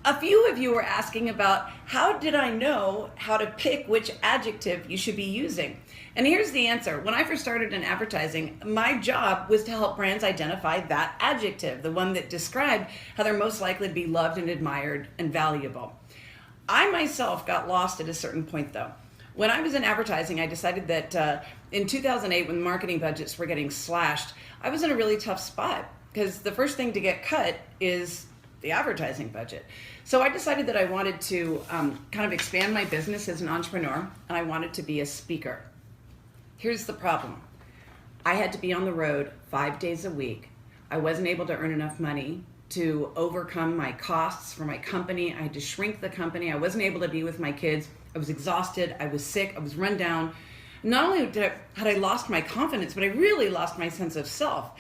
A few of you were asking about how did I know how to pick which adjective you should be using? And here's the answer. When I first started in advertising, my job was to help brands identify that adjective, the one that described how they're most likely to be loved and admired and valuable. I myself got lost at a certain point though. When I was in advertising, I decided that in 2008, when marketing budgets were getting slashed, I was in a really tough spot because the first thing to get cut is the advertising budget. So I decided that I wanted to kind of expand my business as an entrepreneur, and I wanted to be a speaker. Here's the problem. I had to be on the road 5 days a week. I wasn't able to earn enough money to overcome my costs for my company. I had to shrink the company. I wasn't able to be with my kids. I was exhausted. I was sick. I was run down. Not only had I lost my confidence, but I really lost my sense of self.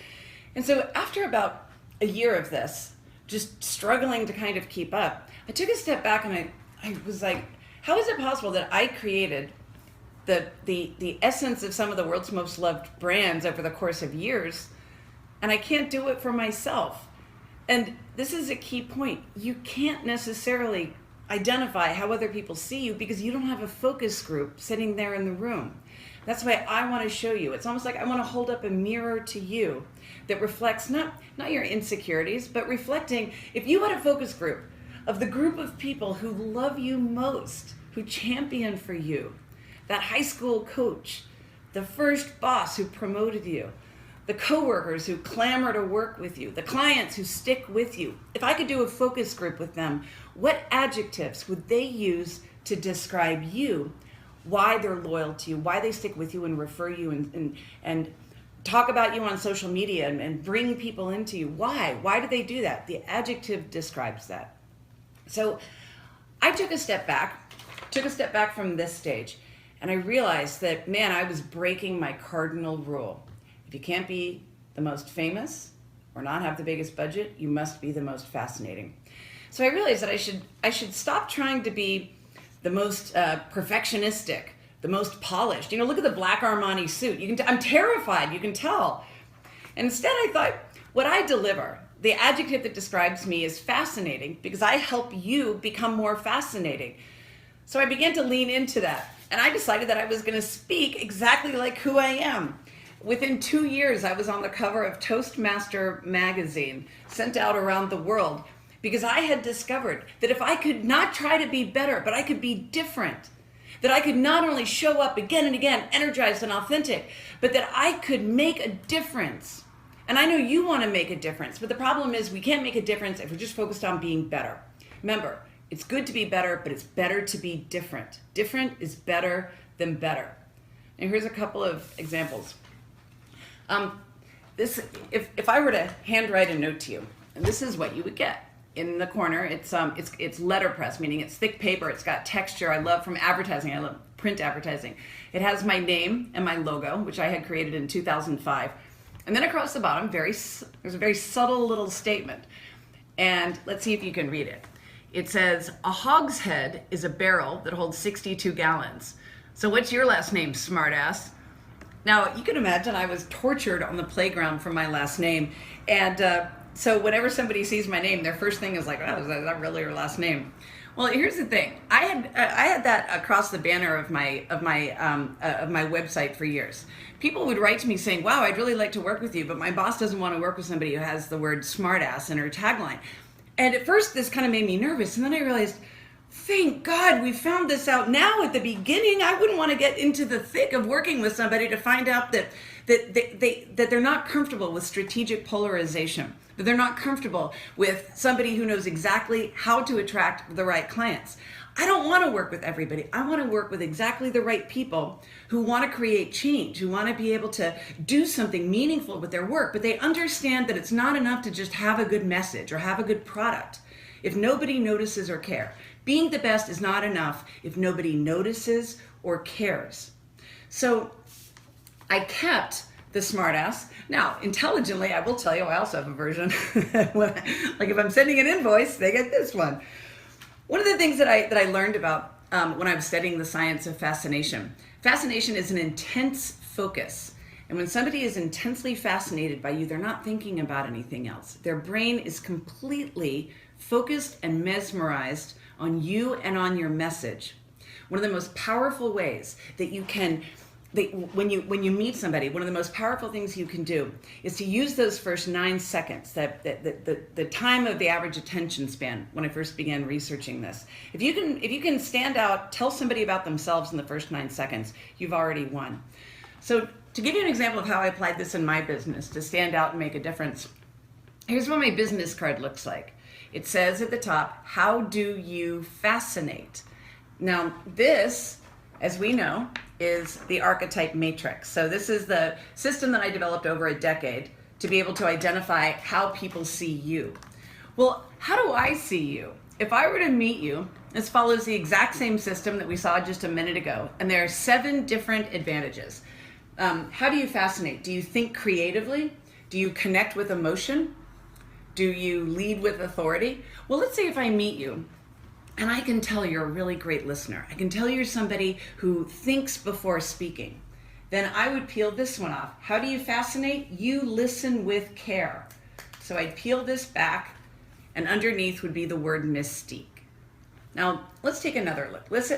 And so after about a year of this, just struggling to kind of keep up, I took a step back and I was like, how is it possible that I created the essence of some of the world's most loved brands over the course of years, and I can't do it for myself? And this is a key point. You can't necessarily identify how other people see you because you don't have a focus group sitting there in the room. That's why I want to show you. It's almost like I want to hold up a mirror to you that reflects not your insecurities, but reflecting if you had a focus group of the group of people who love you most, who champion for you, that high school coach, the first boss who promoted you, the coworkers who clamor to work with you, the clients who stick with you. If I could do a focus group with them, what adjectives would they use to describe you, why they're loyal to you, why they stick with you and refer you and talk about you on social media and bring people into you? Why do they do that? The adjective describes that. So I took a step back from this stage, and I realized that, man, I was breaking my cardinal rule. If you can't be the most famous or not have the biggest budget, you must be the most fascinating. So I realized that I should stop trying to be the most perfectionistic, the most polished. Look at the black Armani suit. I'm terrified, you can tell. And instead I thought, what I deliver, the adjective that describes me is fascinating because I help you become more fascinating. So I began to lean into that. And I decided that I was going to speak exactly like who I am. Within 2 years, I was on the cover of Toastmaster magazine, sent out around the world, because I had discovered that if I could not try to be better, but I could be different, that I could not only show up again and again, energized and authentic, but that I could make a difference. And I know you want to make a difference, but the problem is we can't make a difference if we're just focused on being better. Remember, it's good to be better, but it's better to be different. Different is better than better. And here's a couple of examples. If I were to handwrite a note to you, and this is what you would get. In the corner, it's letterpress, meaning it's thick paper. It's got texture. I love from advertising. I love print advertising. It has my name and my logo, which I had created in 2005. And then across the bottom, there's a very subtle little statement. And let's see if you can read it. It says, "A hogshead is a barrel that holds 62 gallons. So what's your last name, smartass?" Now, you can imagine I was tortured on the playground for my last name. And so whenever somebody sees my name, their first thing is like, "Oh, is that really your last name?" Well, here's the thing. I had that across the banner of my website for years. People would write to me saying, "Wow, I'd really like to work with you, but my boss doesn't want to work with somebody who has the word smartass in her tagline." And at first, this kind of made me nervous. And then I realized, thank God we found this out now at the beginning. I wouldn't want to get into the thick of working with somebody to find out that they're not comfortable with strategic polarization, that they're not comfortable with somebody who knows exactly how to attract the right clients. I don't want to work with everybody. I want to work with exactly the right people who want to create change, who want to be able to do something meaningful with their work, but they understand that it's not enough to just have a good message or have a good product if nobody notices or cares. Being the best is not enough if nobody notices or cares. So I kept the smartass. Now, intelligently, I will tell you, I also have a version. Like if I'm sending an invoice, they get this one. One of the things that I learned about when I was studying the science of fascination. Fascination is an intense focus. And when somebody is intensely fascinated by you, they're not thinking about anything else. Their brain is completely focused and mesmerized on you and on your message. One of the most powerful ways that you can, when you meet somebody, one of the most powerful things you can do is to use those first 9 seconds, the time of the average attention span when I first began researching this. If you can stand out, tell somebody about themselves in the first 9 seconds, you've already won. So to give you an example of how I applied this in my business to stand out and make a difference, here's what my business card looks like. It says at the top, how do you fascinate? Now this, as we know, is the archetype matrix. So this is the system that I developed over a decade to be able to identify how people see you. Well, how do I see you? If I were to meet you, this follows the exact same system that we saw just a minute ago, and there are 7 different advantages. How do you fascinate? Do you think creatively? Do you connect with emotion? Do you lead with authority? Well, let's say if I meet you and I can tell you're a really great listener, I can tell you're somebody who thinks before speaking, then I would peel this one off. How do you fascinate? You listen with care. So I'd peel this back, and underneath would be the word mystique. Now, let's take another look. Let's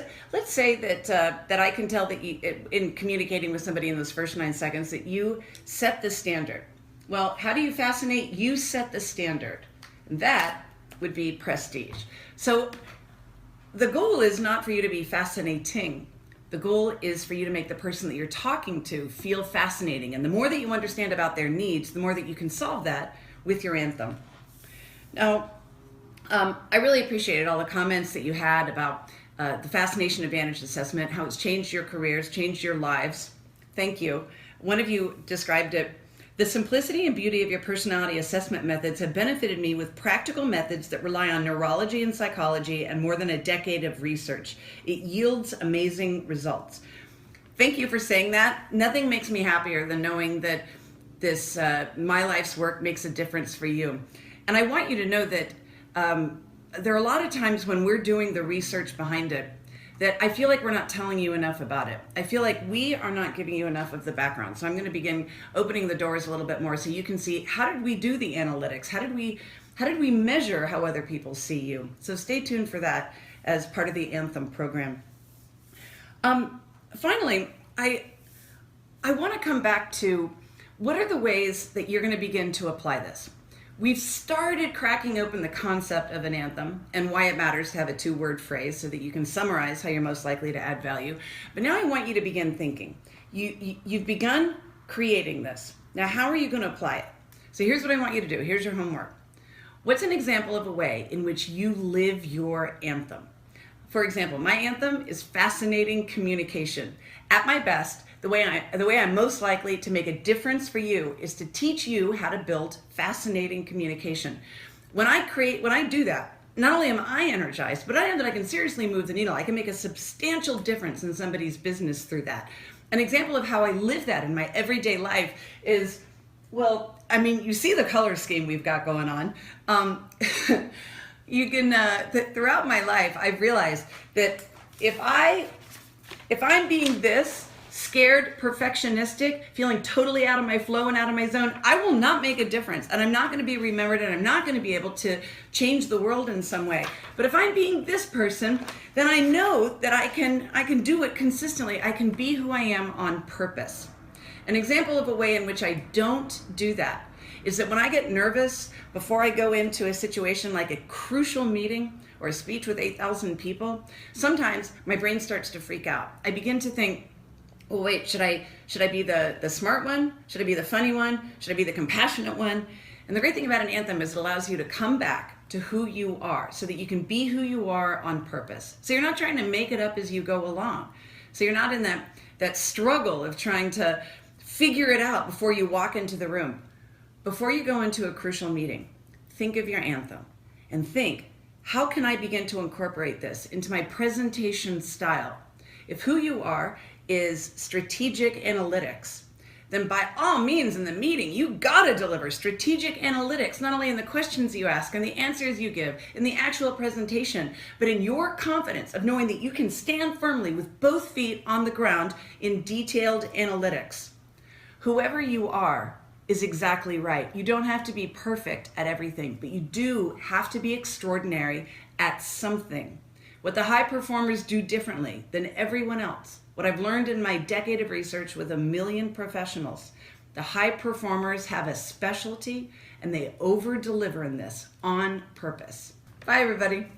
say that I can tell that you, in communicating with somebody in those first 9 seconds, that you set the standard. Well, how do you fascinate? You set the standard. That would be prestige. So the goal is not for you to be fascinating. The goal is for you to make the person that you're talking to feel fascinating. And the more that you understand about their needs, the more that you can solve that with your anthem. Now, I really appreciated all the comments that you had about the Fascination Advantage Assessment, how it's changed your careers, changed your lives. Thank you. One of you described it: the simplicity and beauty of your personality assessment methods have benefited me with practical methods that rely on neurology and psychology and more than a decade of research. It yields amazing results. Thank you for saying that. Nothing makes me happier than knowing that this my life's work makes a difference for you. And I want you to know that there are a lot of times when we're doing the research behind it that I feel like we're not telling you enough about it. I feel like we are not giving you enough of the background. So I'm going to begin opening the doors a little bit more so you can see, how did we do the analytics? How did we measure how other people see you? So stay tuned for that as part of the Anthem program. Finally, I want to come back to what are the ways that you're going to begin to apply this. We've started cracking open the concept of an anthem and why it matters to have a 2-word phrase so that you can summarize how you're most likely to add value. But now I want you to begin thinking. You've begun creating this. Now, how are you going to apply it? So here's what I want you to do. Here's your homework. What's an example of a way in which you live your anthem? For example, my anthem is fascinating communication. At my best, the way I'm most likely to make a difference for you is to teach you how to build fascinating communication. When I do that, not only am I energized, but I know that I can seriously move the needle. I can make a substantial difference in somebody's business through that. An example of how I live that in my everyday life is, well, I mean, you see the color scheme we've got going on. You can, throughout my life, I've realized that if I'm being this, scared, perfectionistic, feeling totally out of my flow and out of my zone, I will not make a difference, and I'm not going to be remembered, and I'm not going to be able to change the world in some way. But if I'm being this person, then I know that I can do it consistently. I can be who I am on purpose. An example of a way in which I don't do that is that when I get nervous before I go into a situation like a crucial meeting or a speech with 8,000 people, sometimes my brain starts to freak out. I begin to think, well, wait, should I be the smart one? Should I be the funny one? Should I be the compassionate one? And the great thing about an anthem is it allows you to come back to who you are so that you can be who you are on purpose. So you're not trying to make it up as you go along. So you're not in that struggle of trying to figure it out before you walk into the room. Before you go into a crucial meeting, think of your anthem and think, how can I begin to incorporate this into my presentation style? If who you are is strategic analytics, then by all means in the meeting, you gotta deliver strategic analytics, not only in the questions you ask and the answers you give, in the actual presentation, but in your confidence of knowing that you can stand firmly with both feet on the ground in detailed analytics. Whoever you are is exactly right. You don't have to be perfect at everything, but you do have to be extraordinary at something. What the high performers do differently than everyone else, what I've learned in my decade of research with 1 million professionals, the high performers have a specialty and they over deliver in this on purpose. Bye, everybody.